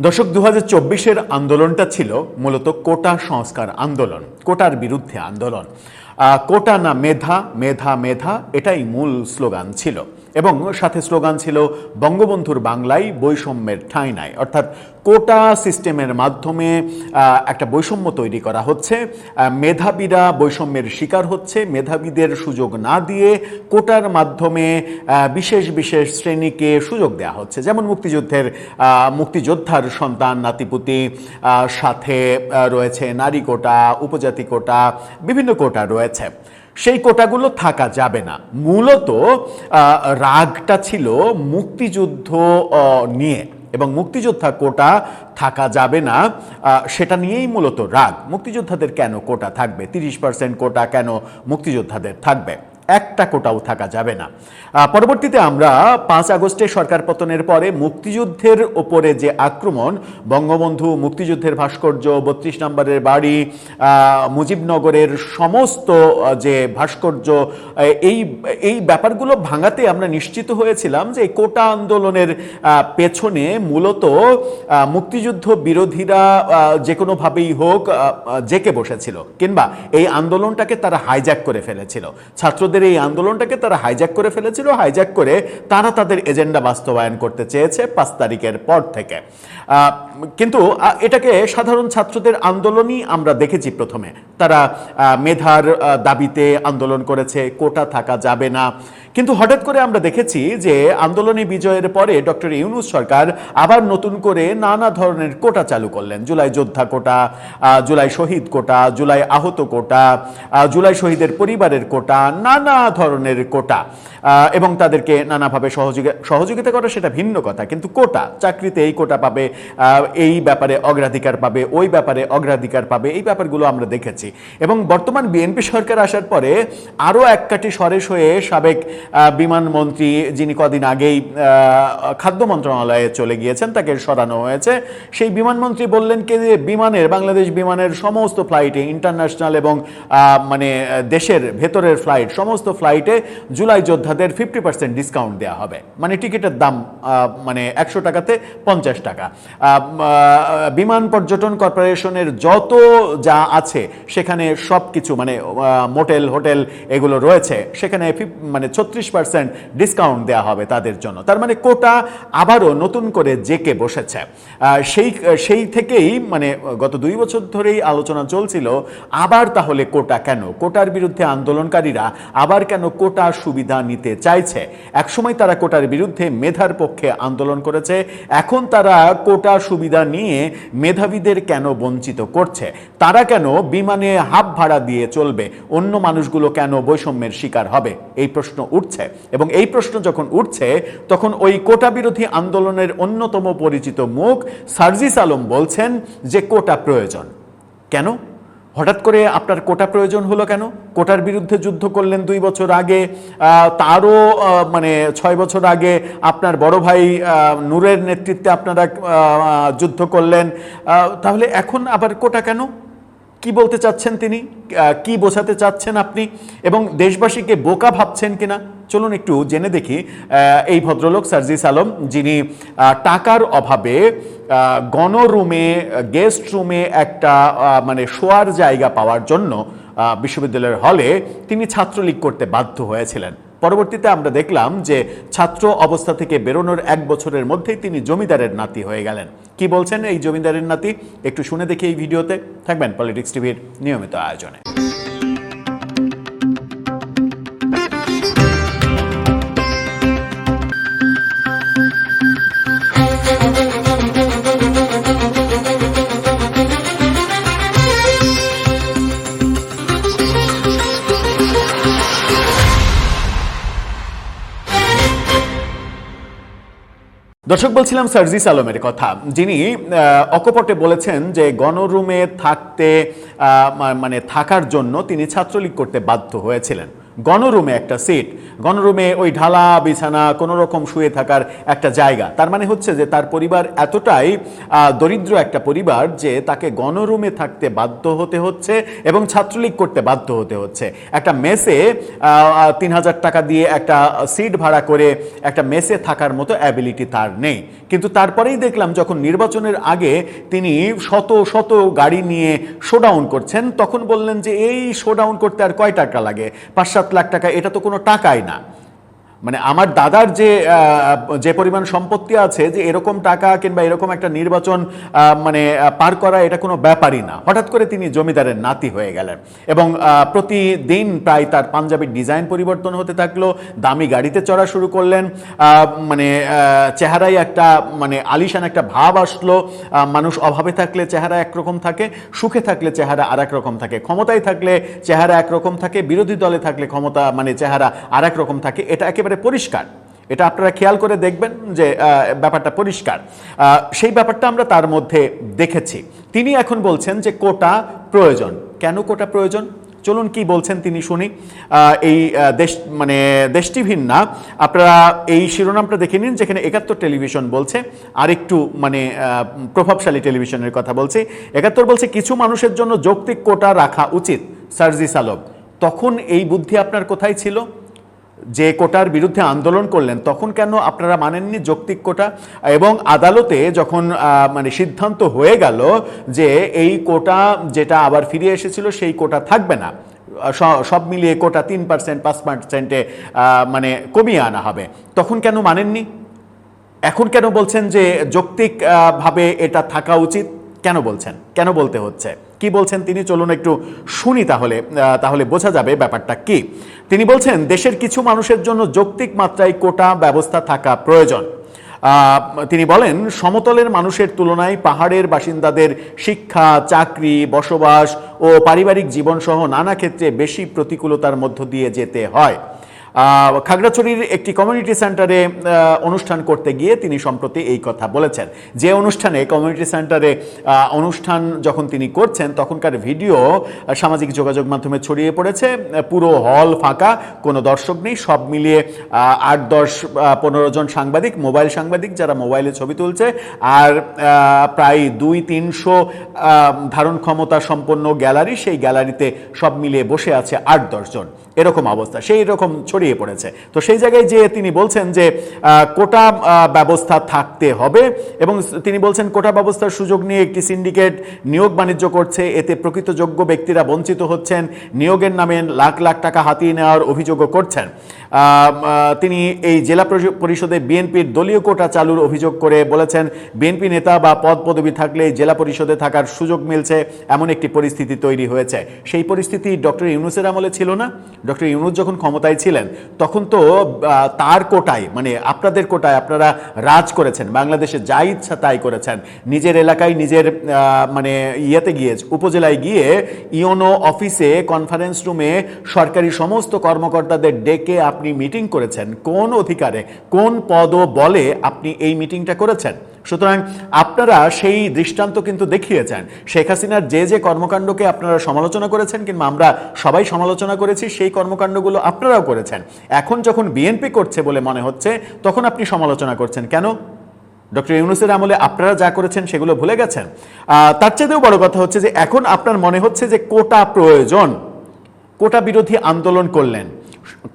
দর্শক 2024-এর আন্দোলনটা ছিল মূলত কোটা সংস্কার আন্দোলন, কোটার বিরুদ্ধে আন্দোলন। কোটা না মেধা, মেধা মেধা, এটাই মূল স্লোগান ছিল। এবং সাথে স্লোগান ছিল বঙ্গবন্ধুর বাংলায় বৈষম্যের ঠাঁই নাই। অর্থাৎ কোটা সিস্টেমের মাধ্যমে একটা বৈষম্য তৈরি করা হচ্ছে, মেধাবীরা বৈষম্যের শিকার হচ্ছে, মেধাবীদের সুযোগ না দিয়ে কোটার মাধ্যমে বিশেষ বিশেষ শ্রেণীকে সুযোগ দেওয়া হচ্ছে। যেমন মুক্তিযোদ্ধার সন্তান নাতিপুতি, সাথে রয়েছে নারী কোটা, উপজাতি কোটা, বিভিন্ন কোটা রয়েছে। সেই কোটাগুলো থাকা যাবে না। মূলত রাগটা ছিল মুক্তিযুদ্ধ নিয়ে, এবং মুক্তিযোদ্ধা কোটা থাকা যাবে না সেটা নিয়েই মূলত রাগ। মুক্তিযোদ্ধাদের কেন কোটা থাকবে? 30% কোটা কেন মুক্তিযোদ্ধাদের থাকবে? একটা কোটাও থাকা যাবে না। পরবর্তীতে আমরা 5 আগস্টে সরকার পতনের পরে মুক্তিযুদ্ধের ওপরে যে আক্রমণ, বঙ্গবন্ধু, মুক্তিযুদ্ধের ভাস্কর্য, 32 নম্বরের বাড়ি, মুজিবনগরের সমস্ত যে ভাস্কর্য, এই ব্যাপারগুলো ভাঙাতে আমরা নিশ্চিত হয়েছিলাম যে এই কোটা আন্দোলনের পেছনে মূলত মুক্তিযুদ্ধ বিরোধীরা যে কোনোভাবেই হোক জেকে বসেছিল, কিংবা এই আন্দোলনটাকে তারা হাইজ্যাক করে ফেলেছিল। ছাত্রদের এই আন্দোলনটাকে তারা হাইজ্যাক করে ফেলেছিল, হাইজ্যাক করে তারা তাদের এজেন্ডা বাস্তবায়ন করতে চেয়েছে 5 তারিখের পর থেকে। কিন্তু এটাকে সাধারণ ছাত্রদের আন্দোলনই আমরা দেখেছি। প্রথমে তারা মেধার দাবিতে আন্দোলন করেছে, কোটা থাকা যাবে না। কিন্তু হঠাৎ করে আমরা দেখেছি যে আন্দোলনে বিজয়ের পরে ডক্টর ইউনূস সরকার আবার নতুন করে নানা ধরনের কোটা চালু করলেন। জুলাই যোদ্ধা কোটা, জুলাই শহীদ কোটা, জুলাই আহত কোটা, জুলাই শহীদের পরিবারের কোটা, নানা ধরনের কোটা, এবং তাদেরকে নানাভাবে সহযোগিতা করা সেটা ভিন্ন কথা। কিন্তু কোটা, চাকরিতে এই কোটা পাবে, এই ব্যাপারে অগ্রাধিকার পাবে, ওই ব্যাপারে অগ্রাধিকার পাবে, এই ব্যাপারগুলো আমরা দেখেছি। এবং বর্তমান বিএনপি সরকার আসার পরে আরও এক কাঠি সরেস হয়ে সাবেক বিমানমন্ত্রী, যিনি কদিন আগেই খাদ্য মন্ত্রণালয়ে চলে গিয়েছেন, তাকে সরানো হয়েছে। সেই বিমানমন্ত্রী বললেন কি যে বাংলাদেশ বিমানের সমস্ত ফ্লাইটে, ইন্টারন্যাশনাল এবং মানে দেশের ভেতরের ফ্লাইট, সমস্ত ফ্লাইটে জুলাই যোদ্ধাদের 50% ডিসকাউন্ট দেওয়া হবে। মানে টিকিটের দাম মানে 100 টাকাতে 50 টাকা। বিমান পর্যটন কর্পোরেশনের যত যা আছে সেখানে সব কিছু, মানে মোটেল, হোটেল এগুলো রয়েছে, সেখানে মানে 36% ডিসকাউন্ট দেওয়া হবে তাদের জন্য। তার মানে কোটা আবারও নতুন করে জেকে বসেছে। সেই থেকেই মানে গত 2 বছর ধরেই আলোচনা চলছিল, আবার তাহলে কোটা কেন? কোটার বিরুদ্ধে আন্দোলনকারীরা আবার কেন কোটা সুবিধা নিতে চাইছে? একসময় তারা কোটার বিরুদ্ধে মেধার পক্ষে আন্দোলন করেছে, এখন তারা কোটা সুবিধা নিয়ে মেধাবীদের কেন বঞ্চিত করছে? তারা কেন বিমানে হাফ ভাড়া দিয়ে চলবে? অন্য মানুষগুলো কেন বৈষম্যের শিকার হবে? এই প্রশ্ন উঠছে। এবং এই প্রশ্ন যখন উঠছে, তখন ওই কোটা বিরোধী আন্দোলনের অন্যতম পরিচিত মুখ সার্জিস আলম বলছেন যে কোটা প্রয়োজন। কেন হঠাৎ করে আপনার কোটা প্রয়োজন হলো? কেন? কোটার বিরুদ্ধে যুদ্ধ করলেন 2 বছর আগে, তারও মানে 6 বছর আগে আপনার বড় ভাই নূরের নেতৃত্বে আপনারা যুদ্ধ করলেন। তাহলে এখন আবার কোটা কেন? কি বলতে চাচ্ছেন তিনি? কি বোঝাতে চাচ্ছেন আপনি? এবং দেশবাসীকে বোকা ভাবছেন কিনা? চলুন একটু জেনে দেখি। এই ভদ্রলোক সার্জিস আলম, যিনি টাকার অভাবে গণরুমে, গেস্ট রুমে একটা মানে শোয়ার জায়গা পাওয়ার জন্য বিশ্ববিদ্যালয়ের হলে তিনি ছাত্রলীগ করতে বাধ্য হয়েছিলেন। পরবর্তীতে আমরা দেখলাম যে ছাত্র অবস্থা থেকে বেরোনোর 1 বছরের মধ্যেই তিনি জমিদারের নাতি হয়ে গেলেন। কি বলছেন এই জমিদারের নাতি? একটু শুনে দেখি এই ভিডিওতে। থাকবেন পলিটিক্স টিভির নিয়মিত আয়োজনে। দর্শক, বলছিলাম সার্জিস আলমের কথা, যিনি অকপটে বলেছেন যে গণরুমে থাকার জন্য তিনি ছাত্রলীগ করতে বাধ্য হয়েছিলেন। গণরুমে একটা সিট, গণরুমে ওই ঢালা বিছানা, কোনো রকম শুয়ে থাকার একটা জায়গা। তার মানে হচ্ছে যে তার পরিবার এতটাই দরিদ্র একটা পরিবার যে তাকে গণরুমে থাকতে বাধ্য হতে হচ্ছে এবং ছাত্রলীগ করতে বাধ্য হতে হচ্ছে। একটা মেসে ৩,০০০ টাকা দিয়ে একটা সিট ভাড়া করে একটা মেসে থাকার মতো অ্যাবিলিটি তার নেই। কিন্তু তারপরেই দেখলাম যখন নির্বাচনের আগে তিনি শত শত গাড়ি নিয়ে শোডাউন করছেন, তখন বললেন যে এই শোডাউন করতে আর কয় টাকা লাগে, ৫-৭ লাখ টাকা, এটা তো কোনো টাকাই না। মানে আমার দাদার যে পরিমাণ সম্পত্তি আছে, যে এরকম টাকা কিংবা এরকম একটা নির্বাচন পার করা এটা কোনো ব্যাপারই না। হঠাৎ করে তিনি জমিদারের নাতি হয়ে গেলেন এবং প্রতিদিন প্রায় তার পাঞ্জাবির ডিজাইন পরিবর্তন হতে থাকলো, দামি গাড়িতে চড়া শুরু করলেন, চেহারায় একটা আলিশান একটা ভাব আসলো। মানুষ অভাবে থাকলে চেহারা একরকম থাকে, সুখে থাকলে চেহারা আর এক রকম থাকে, ক্ষমতায় থাকলে চেহারা একরকম থাকে, বিরোধী দলে থাকলে ক্ষমতা চেহারা আর এক রকম থাকে। এটা একেবারে পরিষ্কার, এটা আপনারা খেয়াল করে দেখবেন যে ব্যাপারটা পরিষ্কার। সেই ব্যাপারটা আমরা তার মধ্যে দেখেছি। তিনি এখন বলছেন যে কোটা প্রয়োজন। কেন কোটা প্রয়োজন? চলুন কি বলছেন তিনি শুনি। এই দেশ টিভির না, আপনারা এই শিরোনামটা দেখে নিন, যেখানে ৭১ টেলিভিশন বলছে, আর একটু প্রভাবশালী টেলিভিশনের কথা বলছি। ৭১ বলছে কিছু মানুষের জন্য যৌক্তিক কোটা রাখা উচিত, সার্জিস আলম। তখন এই বুদ্ধি আপনার কোথায় ছিল? যে কোটার বিরুদ্ধে আন্দোলন করলেন তখন কেন আপনারা মানেননি যৌক্তিক কোটা? এবং আদালতে যখন সিদ্ধান্ত হয়ে গেল যে এই কোটা যেটা আবার ফিরে এসেছিল সেই কোটা থাকবে না, সব মিলিয়ে কোটা 3%, 5%-এ কমিয়ে আনা হবে, তখন কেন মানেননি? এখন কেন বলছেন যে যৌক্তিক ভাবে এটা থাকা উচিত? কেন বলছেন? কেন বলতে হচ্ছে? কি বলছেন তিনি? চলুন একটু শুনি, তাহলে বোঝা যাবে ব্যাপারটা কি। তিনি বলছেন দেশের কিছু মানুষের জন্য যৌক্তিক মাত্রায় কোটা ব্যবস্থা থাকা প্রয়োজন। তিনি বলেন সমতলের মানুষের তুলনায় পাহাড়ের বাসিন্দাদের শিক্ষা, চাকরি, বসবাস ও পারিবারিক জীবনসহ নানা ক্ষেত্রে বেশি প্রতিকূলতার মধ্য দিয়ে যেতে হয়। খাগড়াছড়ির একটি কমিউনিটি সেন্টারে অনুষ্ঠান করতে গিয়ে তিনি সম্প্রতি এই কথা বলেছেন। যে অনুষ্ঠানে কমিউনিটি সেন্টারে অনুষ্ঠান যখন তিনি করছেন তখনকার ভিডিও সামাজিক যোগাযোগ মাধ্যমে ছড়িয়ে পড়েছে। পুরো হল ফাঁকা, কোনো দর্শক নেই, সব মিলিয়ে ৮-১০-১৫ জন সাংবাদিক, মোবাইল সাংবাদিক যারা মোবাইলে ছবি তুলছে, আর প্রায় ২00-৩০০ ধারণ ক্ষমতা সম্পন্ন গ্যালারি, সেই গ্যালারিতে সব মিলিয়ে বসে আছে ৮-১০ জন, এরকম অবস্থা, সেই রকম ছড়িয়ে পড়েছে। তো সেই জায়গায় যে তিনি বলছেন যে কোটা ব্যবস্থা থাকতে হবে এবং তিনি বলছেন কোটা ব্যবস্থার সুযোগ নিয়ে একটি সিন্ডিকেট নিয়োগ বাণিজ্য করছে, এতে প্রকৃত যোগ্য ব্যক্তিরা বঞ্চিত হচ্ছেন, নিয়োগের নামে লাখ লাখ টাকা হাতিয়ে নেওয়ার অভিযোগও করছেন। তিনি এই জেলা পরিষদে বিএনপির দলীয় কোটা চালুর অভিযোগ করে বলেছেন বিএনপি নেতা বা পদ পদবি থাকলে জেলা পরিষদে থাকার সুযোগ মিলছে, এমন একটি পরিস্থিতি তৈরি হয়েছে। সেই পরিস্থিতি ডক্টর ইউনূসের আমলে ছিল না? ডক্টর ইউনূস যখন ক্ষমতায় ছিলেন তখন তো তার কোটায়, আপনাদের কোটায় আপনারা রাজ করেছেন, বাংলাদেশে যা ইচ্ছা তাই করেছেন। নিজের এলাকায়, নিজের ইয়েতে গিয়ে, উপজেলায় গিয়ে ইওনো অফিসে, কনফারেন্স রুমে সরকারি সমস্ত কর্মকর্তাদের ডেকে আপনি মিটিং করেছেন। কোন অধিকারে, কোন পদ ও বলে আপনি এই মিটিংটা করেছেন? সুতরাং আপনারা সেই দৃষ্টান্ত কিন্তু দেখিয়েছেন। শেখ হাসিনার যে কর্মকাণ্ডকে আপনারা সমালোচনা করেছেন, কিংবা আমরা সবাই সমালোচনা করেছি, সেই কর্মকাণ্ডগুলো আপনারাও করেছেন। এখন যখন বিএনপি করছে বলে মনে হচ্ছে তখন আপনি সমালোচনা করছেন কেন? ডক্টর ইউনূসের আমলে আপনারা যা করেছেন সেগুলো ভুলে গেছেন? তার চেয়েও বড় কথা হচ্ছে যে এখন আপনার মনে হচ্ছে যে কোটা প্রয়োজন। কোটা বিরোধী আন্দোলন করলেন,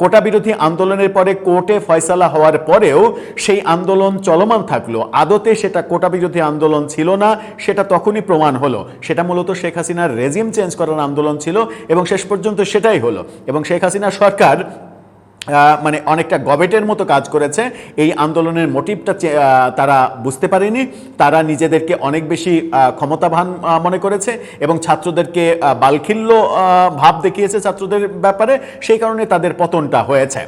কোটা বিরোধী আন্দোলনের পরে কোর্টে ফয়সালা হওয়ার পরেও সেই আন্দোলন চলমান থাকলো। আদতে সেটা কোটা বিরোধী আন্দোলন ছিল না, সেটা তখনই প্রমাণ হলো। সেটা মূলত শেখ হাসিনার রেজিম চেঞ্জ করার আন্দোলন ছিল এবং শেষ পর্যন্ত সেটাই হলো। এবং শেখ হাসিনা সরকার অনেকটা গবেটের মতো কাজ করেছে। এই আন্দোলনের মোটিভটা তারা বুঝতে পারেনি। তারা নিজেদেরকে অনেক বেশি ক্ষমতাবান মনে করেছে এবং ছাত্রদেরকে বালখিল্য ভাব দেখিয়েছে ছাত্রদের ব্যাপারে, সেই কারণে তাদের পতনটা হয়েছে।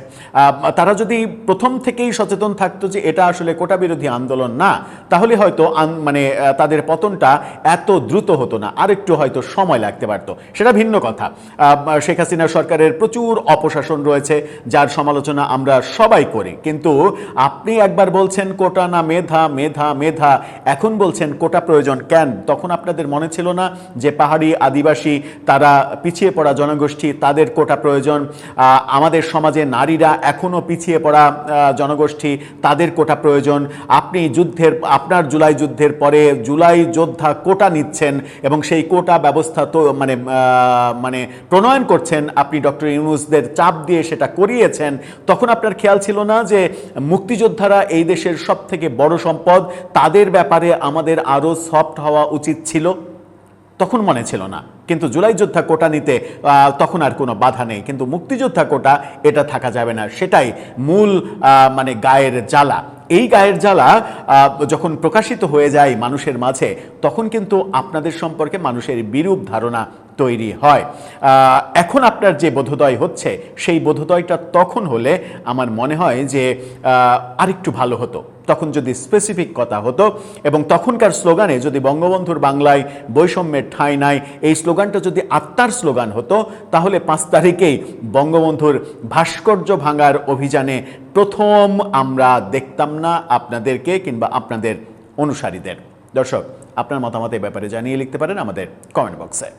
তারা যদি প্রথম থেকেই সচেতন থাকতো যে এটা আসলে কোটা বিরোধী আন্দোলন না, তাহলে হয়তো তাদের পতনটা এত দ্রুত হতো না, আরেকটু হয়তো সময় লাগতে পারতো, সেটা ভিন্ন কথা। শেখ হাসিনা সরকারের প্রচুর অপশাসন রয়েছে, যার যার সমালোচনা আমরা সবাই করি, কিন্তু আপনি একবার বলছেন কোটা না মেধা, মেধা মেধা, এখন বলছেন কোটা প্রয়োজন কেন? তখন আপনাদের মনে ছিল না যে পাহাড়ি আদিবাসী তারা পিছিয়ে পড়া জনগোষ্ঠী, তাদের কোটা প্রয়োজন? আমাদের সমাজে নারীরা এখনও পিছিয়ে পড়া জনগোষ্ঠী, তাদের কোটা প্রয়োজন। আপনি আপনার জুলাই যুদ্ধের পরে জুলাই যোদ্ধা কোটা নিচ্ছেন এবং সেই কোটা ব্যবস্থা তো মানে প্রণয়ন করছেন আপনি, ডক্টর ইউনূসদের চাপ দিয়ে সেটা করিয়েছেন। তখন আপনার খেয়াল ছিল না যে মুক্তিযোদ্ধারা এই দেশের সব থেকে বড় সম্পদ, তাদের ব্যাপারে আমাদের আরও সফট হওয়া উচিত ছিল? তখন মনে ছিল না। কিন্তু জুলাই যোদ্ধা কোটা নিতে তখন আর কোনো বাধা নেই, কিন্তু মুক্তিযোদ্ধা কোটা এটা থাকা যাবে না। সেটাই মূল মানে গায়ের জ্বালা। এই গায়ের জ্বালা যখন প্রকাশিত হয়ে যায় মানুষের মাঝে, তখন কিন্তু আপনাদের সম্পর্কে মানুষের বিরূপ ধারণা তৈরি হয়। এখন আপনার যে বোধোদয় হচ্ছে, সেই বোধোদয়টা তখন হলে আমার মনে হয় যে আরেকটু ভালো হতো। তখন যদি স্পেসিফিক কথা হতো এবং তখনকার স্লোগানে যদি বঙ্গবন্ধুর বাংলায় বৈষম্যের ঠাঁই নাই, এই স্লোগানটা যদি আত্মার স্লোগান হতো, তাহলে 5 তারিখেই বঙ্গবন্ধুর ভাস্কর্য ভাঙার অভিযানে প্রথম আমরা দেখতাম না আপনাদেরকে কিংবা আপনাদের অনুসারীদের। দর্শক, আপনার মতামত এই ব্যাপারে জানিয়ে লিখতে পারেন আমাদের কমেন্ট বক্সে।